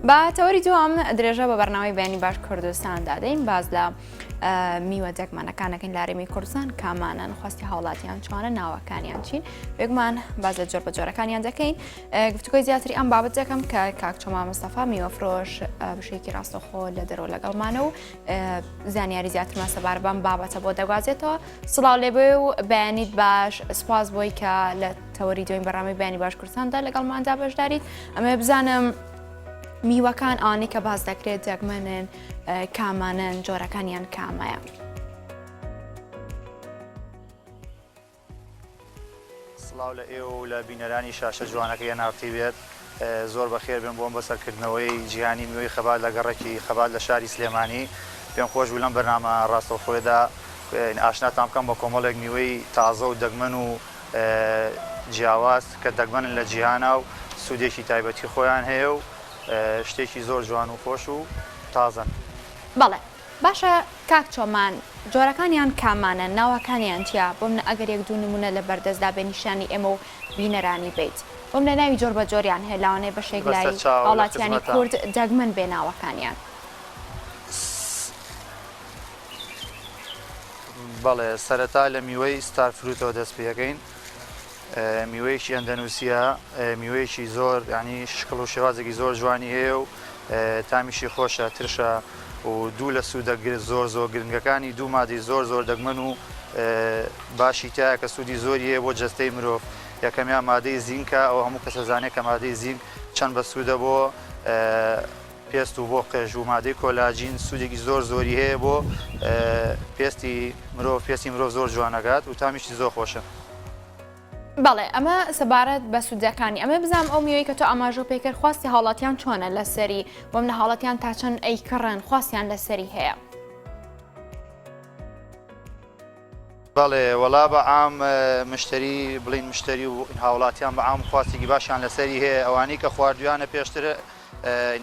بە تەوەری دووەم درێژە بە بەرنامەی بەیانی باش کوردستان دادەین باز لە میوە جەکمانەکانەکەین لارێمی کوردستان کامانن خواستی هاوڵاتیان چۆنە ناوەکانیان چین بێگومان باز لە جۆر بە جۆرەکانیان دەکەین گفتگۆی زیاتری ئەم بابەت دەکەم کە کاک چۆما مستەفا میوەفرۆش بشێکی ڕاستەخۆ لە دەرەوە لەگەڵمانە و زانیاری زیاترمان سەبار بەم بابەتە بۆ دەگوازێتەوە سڵاو لێبێ و بەیانیت باش سپاس بۆی کە لە تەوەری دوین بەڕامی بەیانی باش کوردستاندا لەگەڵماندا بەشداریت ئەمە بزانم میوەکان ئەوانەی کە باز دەکرێت جەگمەنن کامانن جۆرەکانیان کامەیە. سڵاو لە ئێوە و لە بینەرانی شاشە جوانەکە ناوتی بێت زۆر بەخێر بن بۆم بەسەرکردنەوەی جیهانی میوەی خەبات لە گەڕێکی خەبات لە شاری سلێمانی پێم خۆش بوو لەم بەرنامە ڕاستەوخۆیدا ئاشناتان بکەم بە کۆمەڵێک میوەی تازە و دەگمەن و جیاواز کە دەگمەنن لە جیهانە و سوودێکی تایبەتی خۆیان هەیە و شتێکی زۆر جوان و خۆش و تازەن. بەڵێ باشە کاک چۆمان جۆرەکانیان کامانە ناوەکانیان چیا بۆم ئەگەر یەک دوو نمونە لە بەردەستدا بە نیشانی ئێمە و بینەرانی بیت بۆم لە ناوی جۆر بە جۆریان هەیە لاوانەیە بەشێک لای وڵاتیانی کورد دەگمەن بێ ناوەکانیان. بەڵێ سەرەتا لە میوەی ستار فروتەوە دەست پێەکەین میوەیەکی ئەندەنووسیە میوەیەکی زۆر ینی شکڵ و شێوازێکی زۆر جوانی هەیە و تامیشی خۆشە ترشە و دوو لە سوودەگرێت زۆر گرنگەکانی دوو مادەی زۆر دەگمەن و باشی تایە کە سوودی زۆری هەیە بۆ جەستەی مرۆڤ یەکەمیان مادەی زینکە ئەو هەموو کەسە زانێت کە مادەی زینک چەند بە سوودە بۆ پێست و بۆ قێژ و مادەی کۆلاجین سوودێکی زۆری هەیە بۆ پێستی مرۆڤ زۆر جوانەکات و تامیشی زۆر خۆشە. بەڵێ ئەمە سەبارەت بە سوودەکانی ئەمە بزانام ئەو میوەی کە تۆ ئاماژە پێکرد خواستی هاوڵاتیان چۆنە لەسەری بۆم لە هاوڵاتیان تا چەند ئەیکڕن خواستیان لەسەری هەیە. بەڵێ وەڵا بە عام مشتری بڵین مشتری و هاوڵاتیان بە عام خواستێکی باشیان لەسەری هەیە ئەوانەی کە خواردویانە پێشتر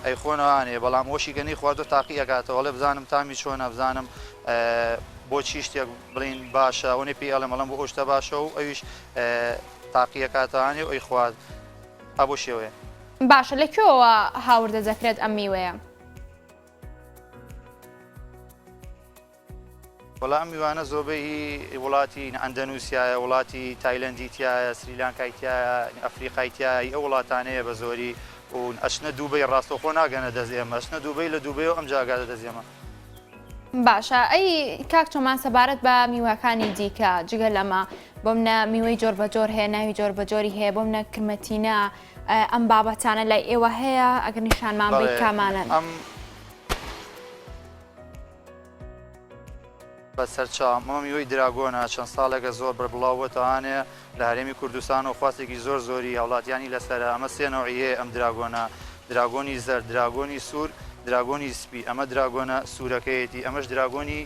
ئەیخۆنەوانێ بەڵام وەشی گەنی خواردو تاقی ئەکاتەوەڵێ بزانم تامی چۆنە بزانم بۆچی شتێک بڵین باشە ئەوەی پێی ئەڵێ بۆ ئەوشتە باشە و ئەویش تاقیەکاتوانێ و ئەی خوارد هەبوو شێوەیە. باشە لەکوێوە هاوردە دەکرێت ئەم میوەیە؟ وەڵام میوانە زۆربەی وڵاتی ئەندەنووسیایە وڵاتی تایلەندی تایە سریلانکای تایە ئەفریقای تایی ئەو وڵاتانەیە بە زۆری و ئەچنە دووبەی ڕاستەوخۆ ناگەنە دەزێمە ئەچنە دووبەی لە دووبەی و ئەم جاگادە دەزێمە. باشە ئەی کاک چۆمان سەبارەت بە میوەکانی دیکە جگە لەمە بۆم نە میوەی جۆر بە جۆر هەیە ناوی جۆر بە جۆری هەیە بۆم نە کرمەتینە ئەم بابەتانە لای ئێوە هەیە ئەگەر نیشانمان بیت کامانن. بە سەرچاوم ئەمە میوەی دراگۆنە چەند ساڵێکە زۆر بڵاوەتەوانێ لە هەرێمی کوردستان و خواستێکی زۆری هاوڵاتیانی لەسەر ئەمە سێ نەوعیە ئەم دراگۆنە دراگۆنی زەر دراگۆنی سوور دراگۆنی سپی ئەمە دراگۆنە سوورەکەیەتی ئەمەش دراگۆنی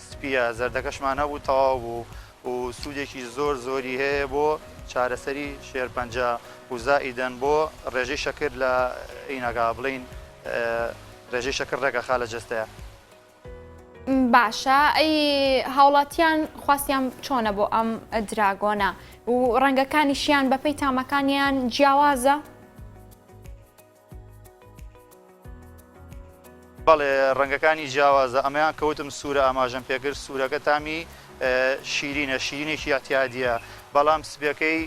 سپیە زەردەکەشمان هەبوو تەواو بوو و سوودێکی زۆری هەیە بۆ چارەسەری شێرپەنجە و زائیدەن بۆ ڕێژەی شەکر لە ئینەگا بڵین ڕێژەی شەکر ڕێگەخا لە جەستەیە. باشە ئەی هاوڵاتیان خواستیان چۆنە بۆ ئەم دراگۆنە و ڕەنگەکانیشیان بەپەی تامەکانیان جیاوازە؟ بەڵێ ڕەنگەکانی جیاوازە ئەمەیان کەوتم سوورە ئاماژەم پێکرد سوورەکە تامی شیرینێکی یاتیادیە بەڵام سبەکەی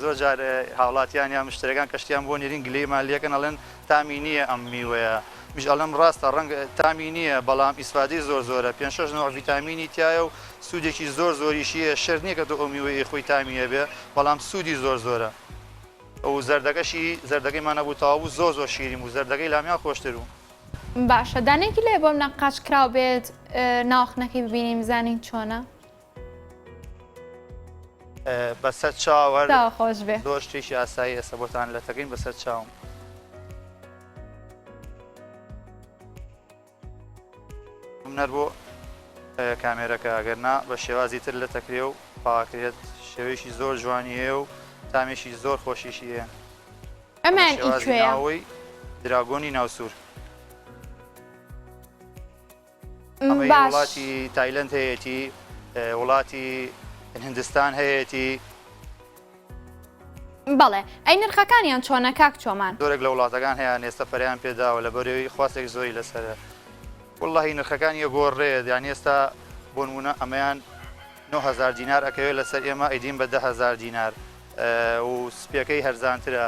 زۆر جار هاوڵاتیان یا مشتەکان کەشتیان بۆ نێرین گلەیمان لێکن ئەڵێن تامی نییە ئەم میوەیە میش ئەڵم ڕاستە ڕەنگ تامی نییە بەڵام ئیسفادەی زۆرە 5-6 نوع ڤیتامینی تایە و سوودێکی زۆریشیە شەر نییە کە تۆ ئەو میوەی خۆی تامیە بێ بەڵام سوودی زۆرە ئەو زەردەکەیمان نەبوو تەواو زۆر شیرین و زەردەکەی لامیان خۆشتر بوو. باشە دانێکی لێ بۆم نەقاش کراو بێت ناوخنەکەی ببینیم زانین چۆنە؟ بەسەر چاوەڕ خۆش بێ زۆر شتێکی ئاسایی ئێستا بۆتان لە تەکەین بەسەر چاوم. نەر بۆ کامێرەکە ئەگەرنا بە شێوازی تر لە تەکرێ و پاکرێت شێوەیەکی زۆر جوانی هەیە و تامێکی زۆر خۆشیشی هەیە. ئەمان ئیکوێیە دراگۆنی ناوسوور ئەمەی وڵاتی تایلەند هەیەی وڵاتی هندستان هەیەی بەڵێ ئەی نرخەکانیان چۆنە کاک چۆمان زۆرێک لە وڵاتەکان هەیە ئێستا پەریان پێداوە لە بەرەوەی خواستێک زۆری لەسەرە واللهی نرخەکان یەگۆڕێت یان ئێستا بۆ نمونە ئەمەیان 9,000 دینار ئەکەوێت لەسەر ئێمە ئەیدین بە 10,000 دینار و سپیەکەی هەرزانترە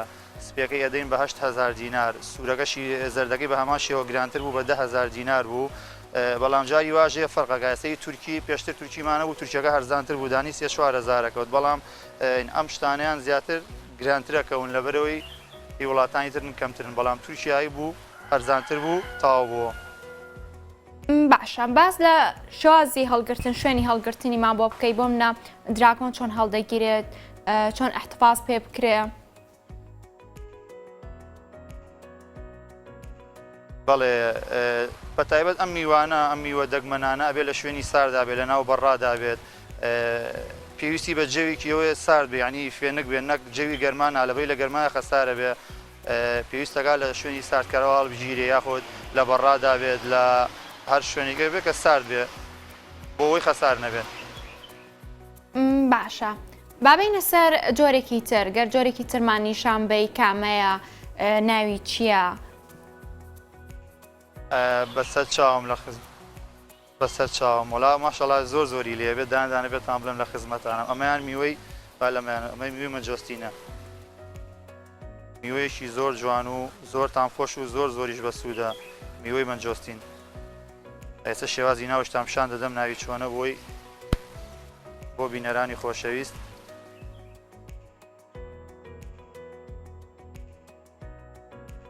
سپیەکەی ئەدەین بە 8,000 دینار سوورەکەشی زەردەکەی بە هەمان شێوە گرانتر بوو بە 10,000 دینار بوو بەڵام جاری واژەیە فەرقەکەسی تورکی پێشتر تورکیمانە بوو تورکیەکە هەرزانتر بوو دانی 4,000ەکەوت بەڵام ئەم شتانیان زیاتر گرانترەکەون لە بەرەوەی وڵاتانی ترن کەمترن بەڵام تورکیایی بوو هەرزانتر بوو تاو بووە باشە باز لە شوازی هەڵگرتن شوێنی هەڵگرتنی ما بۆ بکەی بۆ منە دراکۆن چۆن هەڵدەگیرێت چۆن احتفاظ پێ بکرێ بەڵێ بەتایبەت ئەم میوانە ئەم میوە دەگمەنانە ئەبێ لە شوێنی ساردا بێت لە ناو بەڕادا بێت پێویستی بە جەوێکی ئەوەیە سارد بێ ینی فێنک بێت نەک جەوی گەرمانە لەبەی لە گەرمایە خەسارە بێ پێویستەکە لە شوێنی ساردکەرەوە هەڵبژیرێ یاخۆت لە بەڕادا بێت لە هەر شوێنێکە بێت کە سارد بێ بۆ ئەوەی خەسار نەبێت باشە بابینە سەر جۆرێکی تر گەر جۆرێکی ترمان نیشان بەی کامەیە ناوی چییە؟ بەسەر چاوم لە بەسەر چاوم وڵا ماشەڵا زۆر زۆری لێ بێت داندانە بێتان بڵێم لە خزمەتانم ئەمەیان میوەی با لەمایانە ئەمەی میوەی مەجۆستینە میوەیەکی زۆر جوان و زۆر تامخۆش و زۆر زۆریش بەسوودە میوەی مەجۆستین ئێستا شێوازی ناوشتام شان دەدەم ناوی چۆنە بۆ بینەرانی خۆشەویست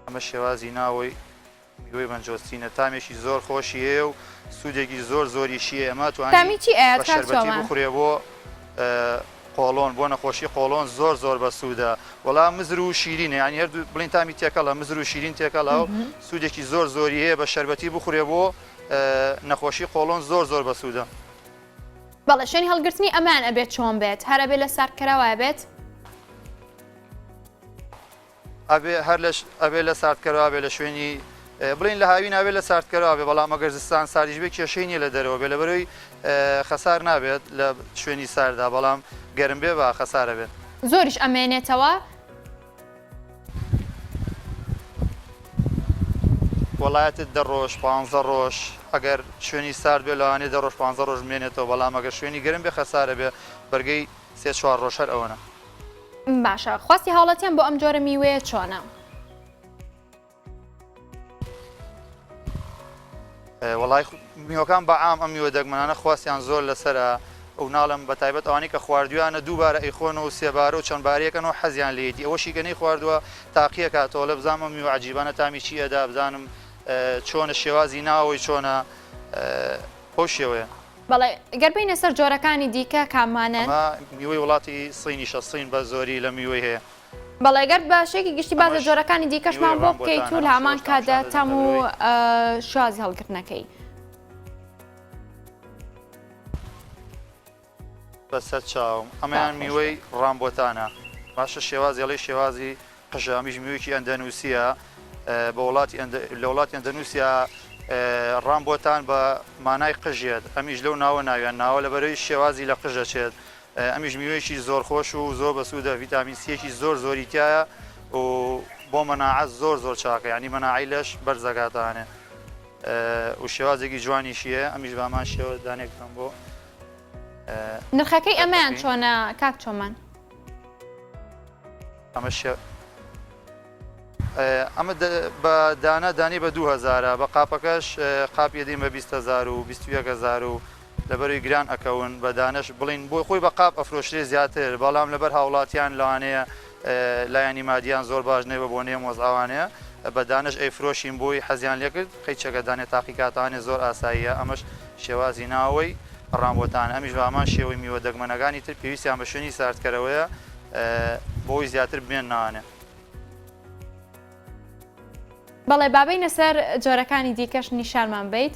ئەمە شێوازی ناوەی میوەی مەجۆستینە تامێکی زۆر خۆشی هەیە و سوودێکی زۆر زۆریشیە ئەمە توانی بە شەربەتی بخورێ بۆ قۆڵۆن بۆ نەخۆشی قۆڵۆن زۆر زۆر بەسوودە وەڵام مزر و شیرینە ینی هەردوو بڵین تامی تێکەڵە مزر و شیرین تێکەڵا و سوودێکی زۆر زۆری هەیە بە شەربەتی بخورێ بۆ نەخۆشی قۆڵۆن زۆر زۆر بەسوودە بەڵێ شوێنی هەڵگرتنی ئەمان ئەبێت چۆن بێت هەرە بێت لە ساردکەرەوە بێت ئەبێ لە ساردکەرەوە بێ لە شوێنی بڵین لە هاوی نابێت لە ساردکەرەوە بێ بەڵام ئەگەر زستان ساردیش بێ کێشەی نیە لە دەرەوە بێ لە بەرەوەی خەسار نابێت لە شوێنی ساردا بەڵام گەرم بێ بە خەسارە بێت زۆریش ئەمێنێتەوە وڵایەتت 10 ڕۆژ 15 ڕۆژ ئەگەر شوێنی سارد بێ لەوانێ 10 ڕۆژ 15 ڕۆژ مێنێتەوە بەڵام ئەگەر شوێنی گەرم بێ خەسارە بێ بەرگەی 3-4 ڕۆژ هەر ئەوەنە باشە خواستی هاوڵاتیان بۆ ئەم جۆرە میوەیە چۆنە؟ وڵای میوەکان بە عام ئەم میوە دەگمەنانە خواستیان زۆر لەسرە ئەو ناڵم بە تایبەت ئەوانی کە خواردویانە دووبارە ئەیخۆن و سێبارە و چەند بارەکەنەوە حەزیان لێتی ئەوەشی گەنەی خواردووە تاقیە کاتەوە لە بزانمە میوە عەجیبانە تامی چیەدا بزانم چۆنە شێوازی ناوەی چۆنە ئەو شێوەیە بەڵێ گەربینە سەر جۆرەکانی دیکە کامانن میوەی وڵاتی سینیشە سین بە زۆری لە میوەی هەیە بەڵێگەر باشێکی گشتی بازە جۆرەکانی دیکەشمان بۆ بکەیت و لە هەمان کاتدا تەم و شوازی هەڵگرتنەکەی بەسەر چاوم ئەمەیان میوەی ڕامبۆتانە باشە شێوازی ئەڵێ شێوازی قژامیش میوەیەکی ئەندەنووسیە بە لە وڵاتی ئەندەنووسیا ڕامبۆتان بە مانای قژێت ئەمیش لەو ناوە ناویان ناوە لە بەرەوەی شێوازی لە قژە چێت ئەمیش میوەیەکی زۆر خۆش و زۆر بەسوودە ڤیتامین سیەکی زۆر زۆری تایە و بۆ مەناعەت زۆر زۆر چاکە ینی مەناعی لەش بەرزەکاتانێ و شێوازێکی جوانیشیە ئەمیش بامان شێوە دانێکتان بۆ نرخەکەی ئەمەیان چۆنە کاک چۆمان ئەمە بە دانە دانی بە 2000 بە قاپەکەش قاپی دەین بە 20,000 و 21,000 و لەبەروی گران ئەکەون بە دانش بڵین بۆی خۆی بە قاپ ئەفرۆشتێ زیاتر بەڵام لەبەر هاوڵاتیان لەوانەیە لایەنی مادیان زۆر باش نێ بۆ نێ مۆزاوانەیە بە دانش ئەیفرۆشین بۆی حەزیان لێکرد قەیچەکە دانێت تاقیکاتوانێ زۆر ئاساییە ئەمەش شێوازی ناوەی ڕامبۆتان ئەمیش بامان شێوەی میوە دەگمەنەکانی تر پێویستیان بە شوێنی ساردکەرەوەیە بۆی زیاتر بێن ناوانێ بەڵێ بابینە سەر جۆرەکانی دیکەش نیشانمان بیت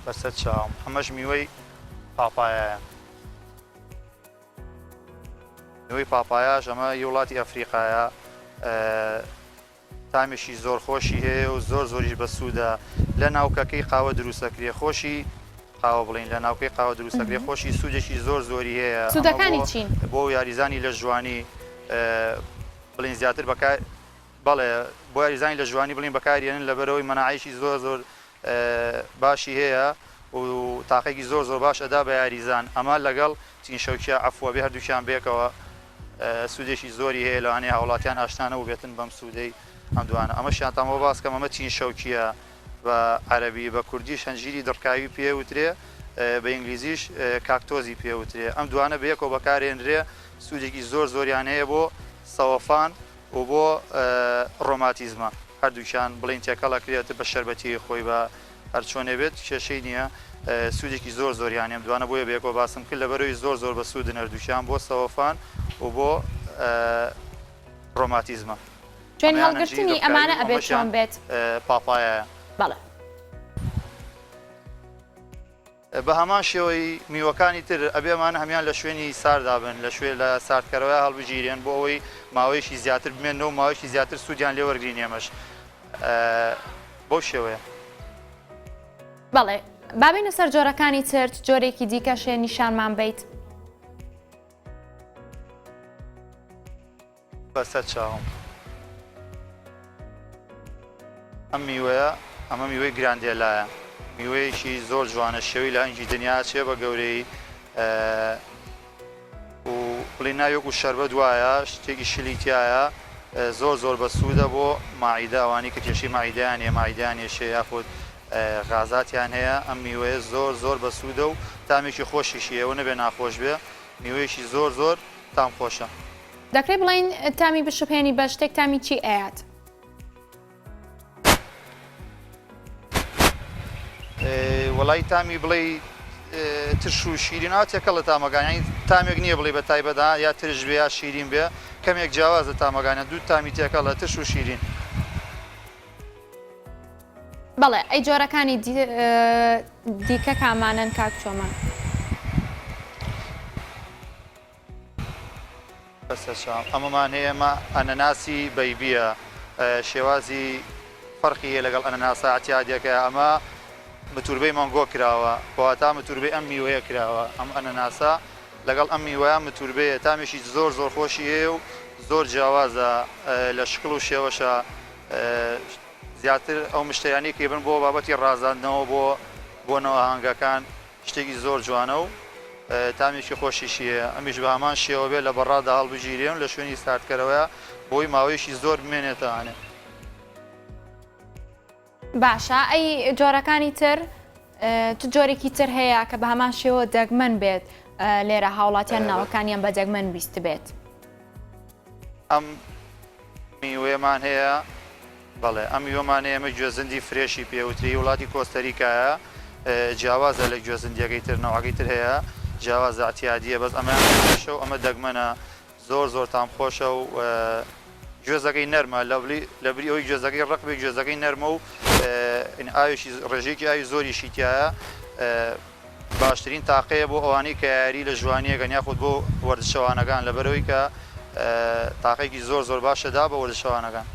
بەسەر چاوم ئەمەش میوەی پاپایایە میوەی پاپایاش ئەمە وڵاتی ئەفریقایە تامێکی زۆر خۆشی هەیە و زۆر زۆریش بەسوودە لە ناوکەکەی قاوە دروستەکرێ خۆشی قاوە بڵین لە ناوکەی قاوە دروستەکرێ خۆشی سوودێکی زۆر زۆری هەیە سوودەکانی چین بۆ یاریزانی لە جوانی بڵین زیاتر بەکار بەڵێ بۆ یاریزانی لە جوانی بڵین بەکارێنن لەبەرەوەی مەناعیشی زۆر زۆر باشی هەیە و تاقێکی زۆر زۆر باش ئەدا بە یاریزان ئەمە لەگەڵ چین شەوکیە ئەفوە بێ هەردووشیان بێکەوە سوودێکی زۆری هەیە لەوانەیە هاوڵاتیان ئاشتانە و بێتن بەم سوودەی ئەم دوانە ئەمەشیان تامەوە باسکەم ئەمە چین شەوکیە بە عەرەبی بە کوردیش هەنجیری دڕکاوی پێوترێ بە ئینگلیزیش کاکتۆزی پێوترێ ئەم دوانە بەیەکەوە بەکارێنرێ سوودێکی زۆر زۆریان هەیە بۆ سەوەفان و بۆ ڕۆماتیزمە هەردووکیان بڵین تێکەڵەکرێت بە شەربەتی خۆی بە هەر چۆنێ بێت کێشەی نییە سوودێکی زۆر زۆریان هەیە دوانە بۆیە بەیەکەوە باسم کرد لەبەرەوەی زۆر زۆر بە سوودن هەردووکیان بۆ سەوەفان و بۆ ڕۆماتیزمە دوێن هەڵگرتنی ئەمانە ئەبێت چۆن بێت پاپایە بەڵێ بە هەمان شێوەی میوەکانی تر ئەبێمانە هەمیان لە شوێنی ساردا بن لە شوێن لە ساردکەرەوەی هەڵبژیرێن بۆ ئەوەی ماوەیەکی زیاتر بمێنەوە ماوەیەکی زیاتر سوودیان لێ وەرگرین ئێمەش بۆ شێوەیە بەڵێ بابینە سەر جۆرەکانی تر جۆرێکی دیکەشێ نیشانمان بیت بەسەر چاوم ئەم میوەیە ئەمە میوەی گراندێلایە میوەیەکی زۆر جوانە شێوی لە ئەنجی دنیا چێ بە گەورەی و بڵی ناوێک و شەربەت وایە شتێکی شلیتیایە زۆر زۆر بە سوودە بۆ ماعیدە ئەوانی کە کێشەی ماعیدەیان هەیە ماعیدەیان هێشێ یاخود غازاتیان هەیە ئەم میوەیە زۆر زۆر بە سوودە و تامێکی خۆشیشی ئەوە نەبێ ناخۆش بێ میوەیەکی زۆر زۆر تام خۆشە دەکرێت بڵین تامی بشوپێنی بە شتێک تامی چی ئاات وەڵی تامی بڵێ ترش و شیرین ئاتێکە لە تامەگانانی تامێک نییە بڵێ بە تایبەدا یا ترش بێ یا شیرین بێ کەمێک جیاوازە تامەگانە دوو تامی تێکە لە ترش و شیرین بەڵێ ئەی جۆرەکانی دیکە کامانن کاک چۆمان بەسەر ئەمەمان هەیە ئەمە ئەنەناسی بەیبیە شێوازی فەرقی هەیە لەگەڵ ئەنەناسە ئەتیادەکە ئەمە متوربەی مانگۆ کراوە کەواتە متوربەی ئەم میوەیە کراوە ئەم ئەنەناسە لەگەڵ ئەم میوەیە متوربەیە تامێکی زۆر زۆر خۆشی هەیە و زۆر جیاوازە لە شکڵ و شێوەشە زیاتر ئەو مشتیانی کە بن بۆ بابەتی ڕازاندنەوە بۆنەوە هەنگەکان شتێکی زۆر جوانە و تامێکی خۆشیشیە ئەمیش بە هەمان شێوە بێت لە بەڕادا هەڵبژیرێن لە شوێنی ساردکەرەوەیە بۆی ماوەیەکی زۆر بمێنێتەوانێ باشە ئەی جۆرەکانی تر چ جۆرێکی تر هەیە کە بە هەمان شێوە دەگمەن بێت لێرە هاوڵاتیان ناوەکانیان بە دەگمەن بیست بێت ئەم میوەیەمان هەیە بەڵێ ئەم میوەمان هەیە ئەمە گوێزندی فرێشی پێوتری وڵاتی کۆستەریکایە جیاوازە لە گوێزندیەکەی تر نەوەکەی تر هەیە جیاوازە ئەتیادیە بەس ئەمەشە و ئەمە دەگمەنە زۆر زۆر تام خۆشە و گوێزەکەی نەرمە لەبری ئەوی گوێزەکەی ڕق بێ گوێزەکەی نەرمە و ئاویشی ڕێژێکی ئاوی زۆری شیتایە باشترین تاقەیە بۆ ئەوانەی کە یاری لە ژوانیەکەن یاخود بۆ وەرزشەوانەکان لەبەرەوەی کە تاقەیەکی زۆر زۆر باشەدا بە وەرزشەوانەکان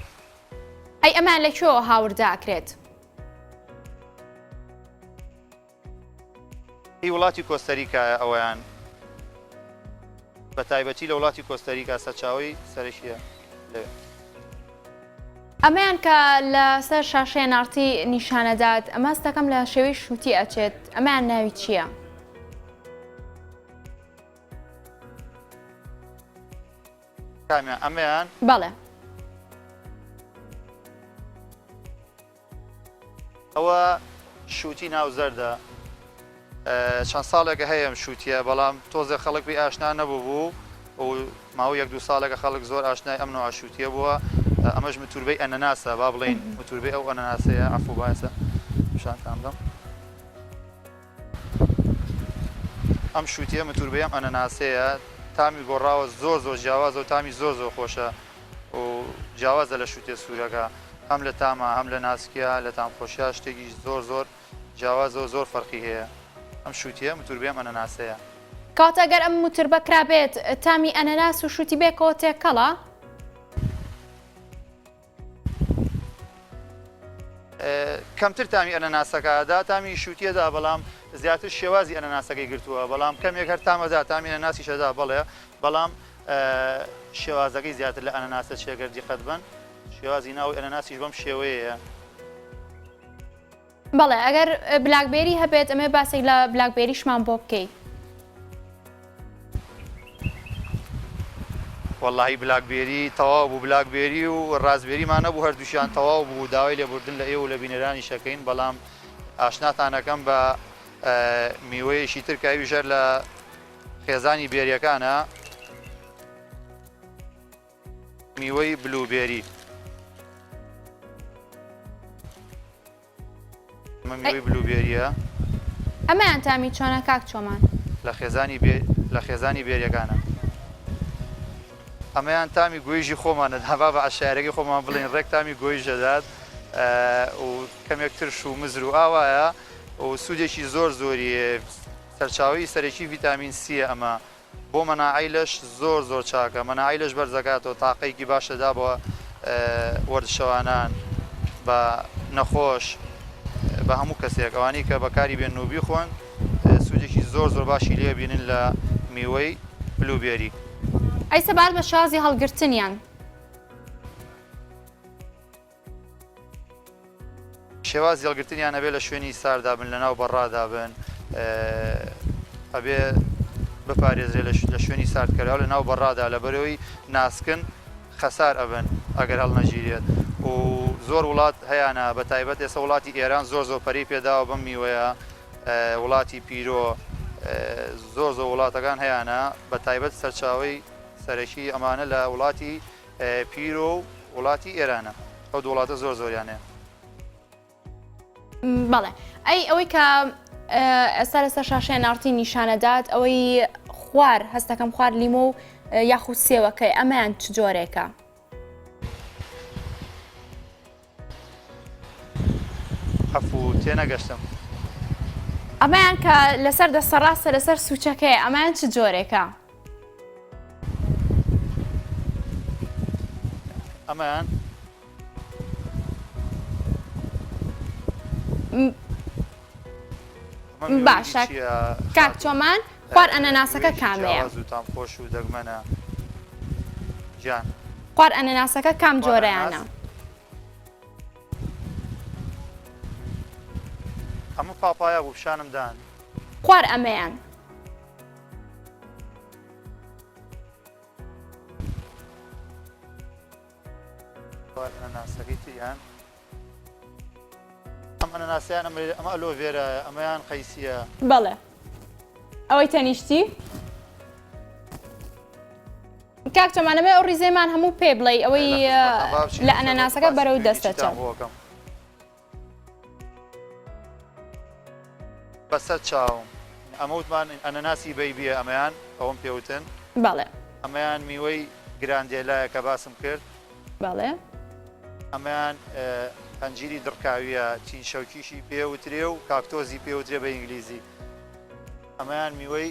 ئەی ئەمان لەکوێوە هاورداکرێت هی وڵاتی کۆستەریکایە ئەویان بە تایبەتی لە وڵاتی کۆستەریکا سەرچاوی سەرشیە لەوێ ئەمەیان کە لە سەر شاشەیە نارتی نیشانەدات ئەمە دەکەم لە شێوەی شووتی ئەچێت ئەمەیان ناوی چییە؟ کامیان ئەمەیان بەڵێ ئەوە شووتی ناو زەردە چەند ساڵێکە هەیەم شووتیە بەڵام تۆزە خەڵک بێ ئاشنا نەبوو بوو و ماوە یەک دو ساڵێکە خەڵک زۆر ئاشنای ئەم نوع شووتیە بووە ئەمەش متوربەی ئەنەناسە با بڵین متوربەی ئەو ئەنەناسەیە عەفو باسە شانتان بدەم ئەم شووتیە متوربەی ئەم ئەنەناسەیە تامی گۆڕاوە زۆر زۆر جیاوازە و تامی زۆر زۆر خۆشە و جیاوازە لە شووتێ سوورەکە هەم لە تامە هەم لە ناسکیە لە تامخۆشیە شتێکی زۆر زۆر جیاوازە و زۆر فەرقی هەیە ئەم شووتیە متوربەی ئەم ئەنەناسەیە کاتە گەر ئەم متوربە کرابێت تامی ئەنەناس و شووتی بێکەوە تێکەڵە؟ کەمتر تامی ئەنەناسەکەدا تامی شووتیەدا بەڵام زیاتر شێوازی ئەنەناسەکەی گرتووە بەڵام کەمێک هەر تامەدا تامی ئەنەناسی شەدا بەڵێ بەڵام شێوازەکەی زیاتر لە ئەنەناسە چێگەر دیقەت بن شێوازی ناوی ئەنەناسیش بەم شێوەیە. بەڵێ ئەگەر بلاکبێری هەبێت ئەمێ باسێک لە بلاکبێریشمان بۆ بکەیت. واللهی بلاکبێری تەواو بوو بلاکبێری و ڕازبێریمان نەبوو هەردووشیان تەواو بوو داوای لێبوردن لە ئێوە لە بینەرانی شەکەین بەڵام ئاشناتانەکەم بە میوەیەشی ترکاوی ژەر لە خێزانی بێریەکانە میوەی بلوبێری میوەی بلوبێریە ئەمەیان تامی چۆنە کاک چۆمان لە خێزانی بێریەکانە ئەمەیان تامی گۆیژی خۆمانە هەوا بە عشارەکەی خۆمان بڵێن ڕێک تامی گۆیژ دەدات و کەمێک ترش و مزر و ئاوایە و سوودێکی زۆر زۆری سەرچاوی سەرەکی ڤیتامین سیە ئەمە بۆ مەناعیلش زۆر زۆر چاکە مەناعیلش بەرزەکاتەوە تاقەیەکی باشەدا بۆ وەرزشەوانان بە نەخۆش بە هەموو کەسێک ئەوانەی کە بەکاری بێن و بیخۆن سوودێکی زۆر زۆر باشی لێ بینن لە میوەی بلوبێری. ئەی سەبارەت بە شازی هەڵگرتنیان شێوازی هەڵگرتنیان هەبێ لە شوێنی ساردا بن لەناو بەڕادا بن ئەبێ بپارێزرێ لە شوێنی ساردکەراو لە ناو بەڕادا لە بەرەوەی ناسکن خەسار ئەبن ئەگەر هەڵ نەگیرێت و زۆر وڵات هەیەە بە تایبەت ئێستا وڵاتی ئێران زۆر زۆر پەری پێداوە بەم میوەیە وڵاتی پیرۆ زۆر زۆر وڵاتەکان هەیەە بە تایبەت سەرچاوی سەرەکی ئەمانە لە وڵاتی پیرۆ و وڵاتی ئێرانە ئەو وڵاتە زۆر زۆریانەیە. بەڵێ ئەوەی کە ئێستا لەسەر شاشەیە ناڕتی نیشانەدات ئەوەی خوار هەستەکەم خوار لیمۆ و یاخود سێوەکەی ئەمەیان چ جۆرێکە؟ ئەفو تێنەگەشتم. ئەمەیان کە لەسەر دەسەڕاستە لەسەر سوچەکەی ئەمەیان چ جۆرێکە؟ ئەمەیان باشە کاک چۆمان خوار ئەنەناسەکە کامەیە؟ زووتان خۆش و دەگمەنە گیان. خوار ئەنەناسەکە کام جۆرەیانە؟ هەموو پاپایە بوو پیشانم دان. خوار ئەمەیان؟ ئەنەناسەکەی تریان ئەم ئەنەناسیان ئەمە ئەلۆڤێرایە ئەمەیان قەیسیە. بەڵێ ئەوەی تەنیشتی؟ کاک چۆمانەمێ ئەو ڕیزەیمان هەموو پێ بڵێ ئەوەی لە ئەنەناسەکە بەرەو دەستە چەند. بەسەر چاوم ئەمەوتمان ئەنەناسی بەیبیە ئەمەیان ئەوم پێوتن. بەڵێ ئەمەیان میوەی گراندێلایە کە باسم کرد. بەڵێ ئەمەیان هەنجیری دڕکاویە چین شەوکیشی پێوترێ و کاکتۆزی پێوترێ بە ئینگلیزی. ئەمەیان میوەی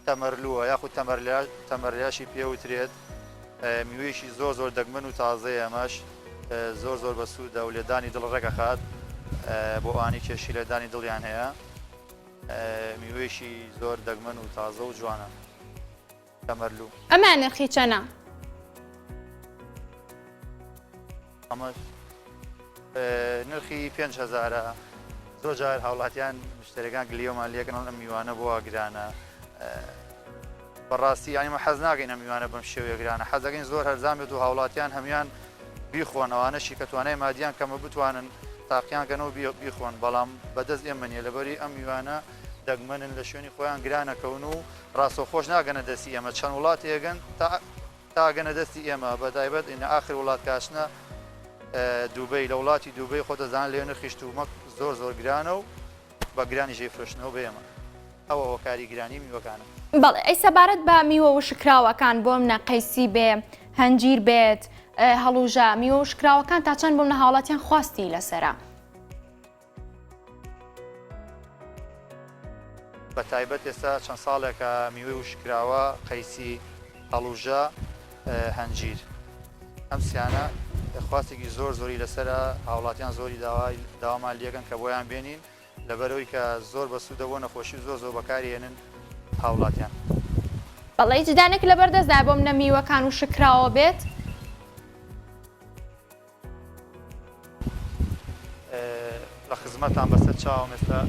تەمەرلووە یاخود تەمەرلاشی پێوترێت میوەیەکی زۆر زۆر دەگمەن و تازەیە ئەمەش زۆر زۆر بەسوودە و لێدانی دڵ ڕێگە خات بۆ ئانی کێشی لێدانی دڵیان هەیە میوەیەکی زۆر دەگمەن و تازە و جوانە تەمەرلوو. ئەمان نرخی چەنە؟ ئەمە نرخی 5,000 زۆر جار هاوڵاتیان مشتەرەکان گلیۆمان لێکن ئەم میوانە بۆ گرانە بەڕاستی ئەمە حەز ناگەین ئەم میوانە بەم شێوەیە گرانە حەزەکەین زۆر هەرزان بێت و هاوڵاتیان هەمیان بیخۆن ئەوانەشی کە توانای مادیان کەمە بتوانن تاقییانکەنەوە بیخۆن بەڵام بەدەست ئێمە نیە لەبەری ئەم میوانە دەگمەنن لە شوێنی خۆیان گرانەکەون و ڕاستەوخۆش ناگەنە دەستی ئێمە چەند وڵات هێگەن تاگەنە دەستی ئێمە بە تایبەت ئینە ئاخر وڵات کاشنە دووبەی لە وڵاتی دووبەی خۆ دەزان لێ نرخی تومەک زۆر زۆر گرانە و بە گرانی ژێ فرۆشتنەوە بە ئێمە ئەوە هۆکاری گرانی میوەکانە. بەڵێ ئەی سەبارەت بە میوە وشکراوەکان بۆ منە قەیسی بێ هەنجیر بێت هەڵوژە میوە وشکراوەکان تا چەند بۆ منە هاوڵاتیان خواستی لەسەرە؟ بە تایبەت ئێستا چەند ساڵێکە میوەی وشکراوە قەیسی هەڵوژە هەنجیر ئەم سیانە خواستێکی زۆری لەسرە هاوڵاتیان زۆری داوامان لێکن کە بۆیان بێنین لەبەرەوەی کە زۆر بەسوودە بۆ نەخۆشی زۆر بەکارهێنن هاوڵاتیان. بەڵێ جدانێک لەبەردەستدا بۆم نە میوەکان و شکراوە بێت لە خزمەتان بەسەر چاوم ئێستا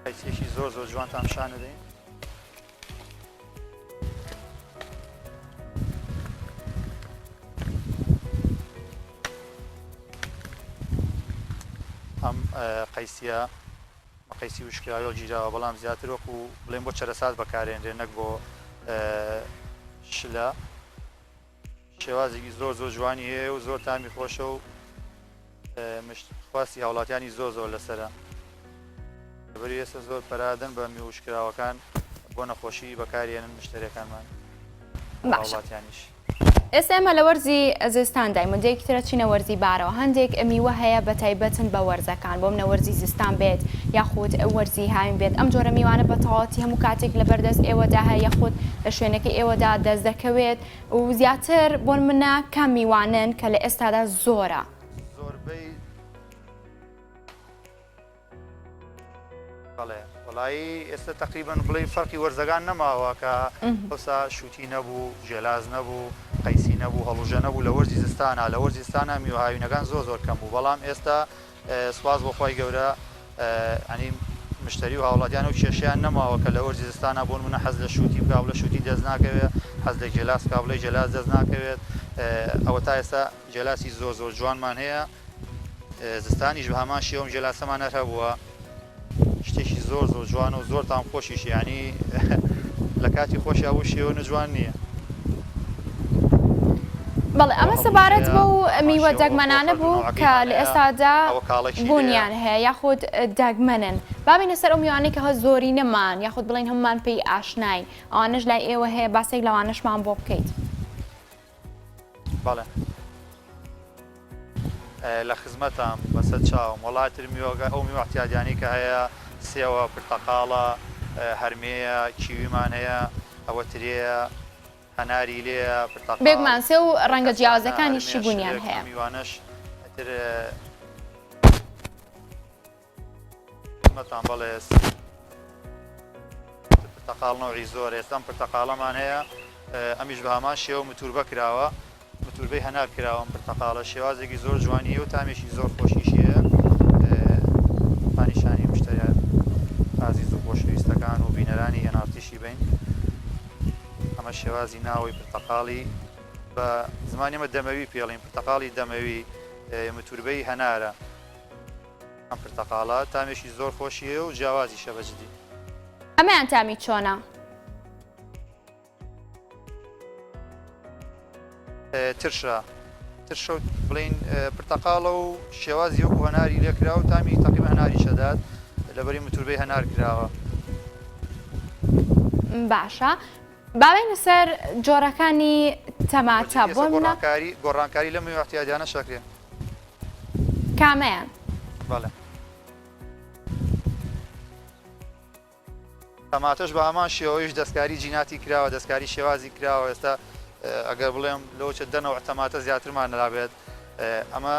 قەیسێکی زۆر جوانتان شان دەدەین. ئەم قەیسیە قەیسی وشکراوی و جیراوە بەڵام زیاتر وەکو بڵێن بۆ چەرەسات بەکارێنرێن نەک بۆ شلە شێوازێکی زۆر جوانی هەیە و زۆر تامی خۆشە و خواستی هاوڵاتیانی زۆر لەسرە لەبەری ئێستا زۆر پەرادەن بە میوەشکراوەکان بۆ نەخۆشی بەکارێنن مشتەرەکانمان هاوڵاتیانیش. ئێستا ئێمە لە وەرزی زستان دایمەندەیەکی ترە چینە وەرزی بارەوە هەندێک میوە هەیە بە تایبەتن بە وەرزەکان بۆم نەوەرزی زستان بێت یاخود وەرزی هاوین بێت ئەم جۆرە میوانە بە تەواوەتی هەموو کاتێک لە بەردەست ئێوەدا هەیە یاخود لە شوێنەکەی ئێوەدا دەست دەکەوێت و زیاتر بۆن منە کام میوانن کە لە ئێستادا زۆرە زۆربەی بەڵێ وڵایی ئێستا تقریبان بڵێ فەرقی وەرزەکان نەماوە کە ئەوسا شووتی نەبوو ژێلاز نەبوو قەیسی نەبوو هەڵوژە نەبوو لە وەرزی زستانە لە وەرزی زستانە میوەهاوینەکان زۆر کەم بوو بەڵام ئێستا سوپاس بۆ خۆی گەورە ئەنی مشتری و هاوڵاتیان و کێشیان نەماوە کە لە وەرزی زستانە بۆن منە حەز لە شووتی بکاو لە شووتی دەست ناکەوێت حەز لە جێلاس کابڵی جێلاس دەست ناکەوێت ئەوە تا ئێستا جێلاسی زۆر جوانمان هەیە زستانیش بە هەمان شێوەم جێلاسەمان هەبووە شتێکی زۆر جوان و زۆر تام خۆشیش ینی لە کاتی خۆشی ئەو شێوە نەجوان نییە. بەڵێ ئەمە سەبارەت بۆ میوە دەگمەنانە بوو کە لە ئێستادا بوونیان هەیە یاخود دەگمەنن بابینە سەر ئەو میوانەی کە هە زۆری نەمان یاخود بڵین هەمومان پێی ئاشناین ئەوانش لای ئێوە هەیە باسێک لەوانشمان بۆ بکەیت. بەڵێ لە خزمەتم بەسەر چاوم وڵاتر میوەگە ئەو میوە احتیاجانی کە هەیە سێوە پرتەقاڵە هەرمەیە کیویمان هەیە ئەوە ترەیە هەناری لێە بێگومان سێ و ڕەنگە جیاوازەکانیشی بوونیان هەیە میوانش مەتان بەڵێ پرتەقاڵنەوەی زۆر ئێستام پرتەقاڵەمان هەیە ئەمیش بە هەمان شێوە متوربە کراوە متوربەی هەنار کراوەم پرتەقاڵە شێوازێکی زۆر جوانیە و تامێکی زۆر خۆشیشی هەیە پانیشانی مشتریان ئازیز و خۆشەویستەکان و بینەرانی هێنارتیشی بین ئەمە شێوازی ناوەی پرتەقاڵی بە زمانی ئەمە دەمەوی پێڵین پرتەقاڵی دەمەوی متوربەی هەنارە ئەم پرتەقاڵە تامێکی زۆر خۆشیە و جیاوازی شەبەجدی. ئەمەیان تامی چۆنە؟ ترشە بڵین پرتەقاڵە و شێوازی وەکو هەناری لێکرا و تامی تەقریبا هەناری شەدات لەبەری متوربەی هەنار کراوە. باشە باوێنە سەر جۆرەکانی تەماتە بۆ گۆڕانکاری لە میوە احتیاجانە شەکرێن کامەیان؟ بەڵێ تەماتەش بە هەمان شێوەیەش دەستکاری جیناتی کراوە دەستکاری شێوازی کراوە ئێستا ئەگەر بڵێم لەوچە دەنەوە تەماتە زیاترمان نرابێت ئەمە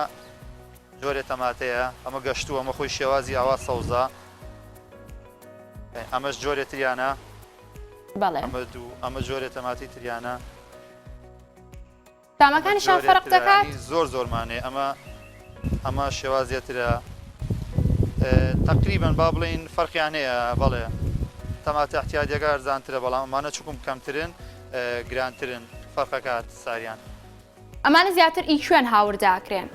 جۆرێ تەماتەیە ئەمە گەشتووە ئەمە خۆی شێوازی ئاوا سەوزە ئەمەش جۆرێ تریانە ئەمە جۆرێ تەماتی تریانە تامەکانیشان فەرق دەکات زۆرمانێ ئەمە شێوازیەترە تقریبا با بڵین فەرقیان هەیە بەڵێ تەماتە احتیاجەکە ئەرزانترە بەڵام ئەمانە چکم کەمترن گرانترن فەرقەکات ساریان ئەمانە زیاتر ئیکوێن هاورداکرێن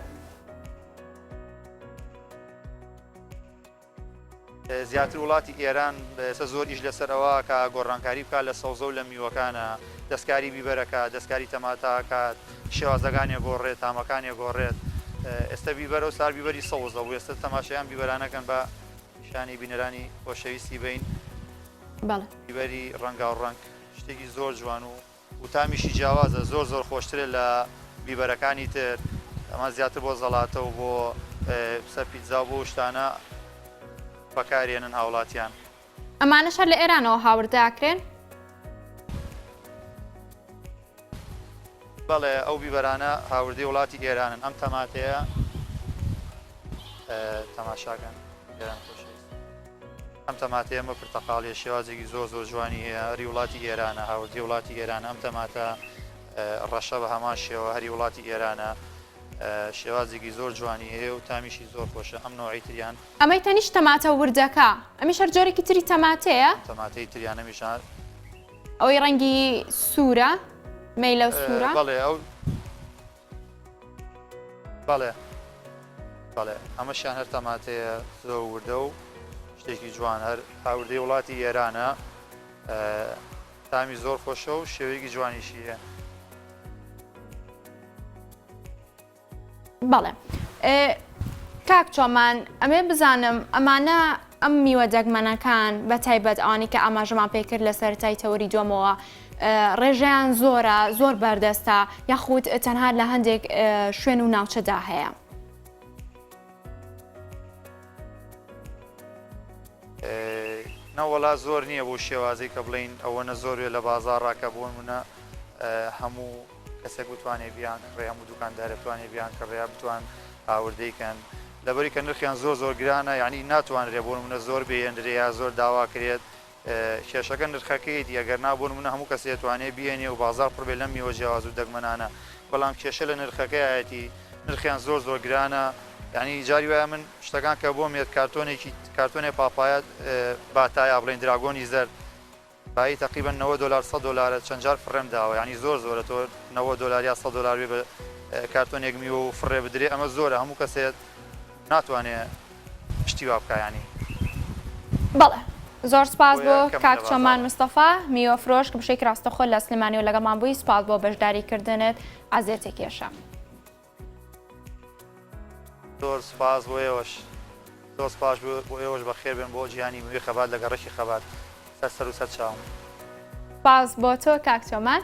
زیاتر وڵاتی ئێران ئێستا زۆر ئیش لەسەرەوە کە گۆڕانکاری بکات لە سەوزە و لە میوەکانە دەستکاری بیبەرەکە دەستکاری تەماتاکات شێوازەکانی گۆڕێت تامەکانی گۆڕێت ئێستا بیبەرە و سار بیبەری سەوزە و ئێستا تەماشایان بیبەرانەکەن بە نیشانی بینەرانی خۆشەویستی بین بیبەری ڕەنگا و ڕەنگ شتێکی زۆر جوان و تامیشی جیاوازە زۆر خۆشترە لە بیبەرەکانی تر ئەمە زیاتر بۆ زەڵاتە و بۆ سەر پیتزا و بۆ شتانە بەکارێنن هاوڵاتیان. ئەمانەش هەر لە ئێرانەوە هاورداکرێن؟ بەڵێ ئەو بیبەرانە هاوردی وڵاتی ئێرانن ئەم تەماتەیە تەماشاکەن ئێران خۆشەویست ئەم تەماتەیە ئەمە پرتەقاڵیە شێوازێکی زۆر زۆر جوانی هەیە هەری وڵاتی ئێرانە هاوردی وڵاتی ئێرانە ئەم تەماتە ڕەشە بە هەمان شێوە هەری وڵاتی ئێرانە شێوازێکی زۆر جوانی هەیە و تامیشی زۆر خۆشە ئەم نوعی تریان ئەمەی تەنیش تەماتە وردەکە ئەمی شەرجۆرێکی تری تەماتەیە تەماتەی تریانە میشان ئەوەی ڕەنگی سوورە مەیلە و سوورە بەڵێ ئەو بەڵێ ئەمەشیان هەر تەماتەیە زۆر وردە و شتێکی جوان هەر هاوردەی وڵاتی ئێرانە تامی زۆر خۆشە و شێوەیەکی جوانیشیە بەڵێ کاک چۆمان ئەمێ بزانم ئەمانە ئەم میوە دەگمەنەکان بە تایبەت ئەوانی کە ئاماژەمان پێکرد لە سەرەتای تەوەری دووەمەوە ڕێژەیان زۆرە زۆر بەردەستە یاخود تەنها لە هەندێک شوێن و ناوچەدا هەیە نەوەڵا زۆر نییە بۆ شێوازەی کە بڵین ئەوەنە زۆرێ لە بازار ڕاکە بۆن منە هەموو کەسێک بتوانێت بیان ڕێ هەموو دوکاندارە بتوانێت بیان کە ڕێیا بتوان ئاوردەیکەن لەبەری کە نرخیان زۆر زۆر گرانە یعنی ناتوانرێ بۆن منە زۆر بێندرەیە زۆر داواکرێت کێشەکە نرخەکەیەتی ئەگەر نابوون منە هەموو کەسێت توانێت بیێنێ و بازار پڕبێ لەم میوە جیاواز و دەگمەنانە بەڵام کێشە لە نرخەکەیەتی نرخیان زۆر زۆر گرانە یعنی جاری وایە من شتەکان کە بۆ مێت کارتۆنێ پاپایەت باتایە بڵین دراگۆنی زەر بای تقریبا $90 $100 چەند جار فڕێم داوە ینی زۆر زۆرە تۆ $90 یا $100 بێ بە کارتۆنێک میوە و فڕێ بدرێ ئەمە زۆرە هەموو کەسێت ناتوانێت شتی وا بکە ینی بەڵێ زۆر سپاس بۆ کاک چۆمان مستەفا میوە فرۆش کە بشەی ڕاستەخۆ لە سلێمانی و لەگەڵمان بووی سپاس بۆ بەشداریکردنت ئازێتێکێشە زۆر سپاس بۆ ئێوەش زۆر سپاس بۆ ئێوەش بەخێر بن بۆ جیهانی میوەی خەبات لە گەڕەکی خەبات سەر و سەر چاوم سپاس بۆ تۆ کاک چۆمان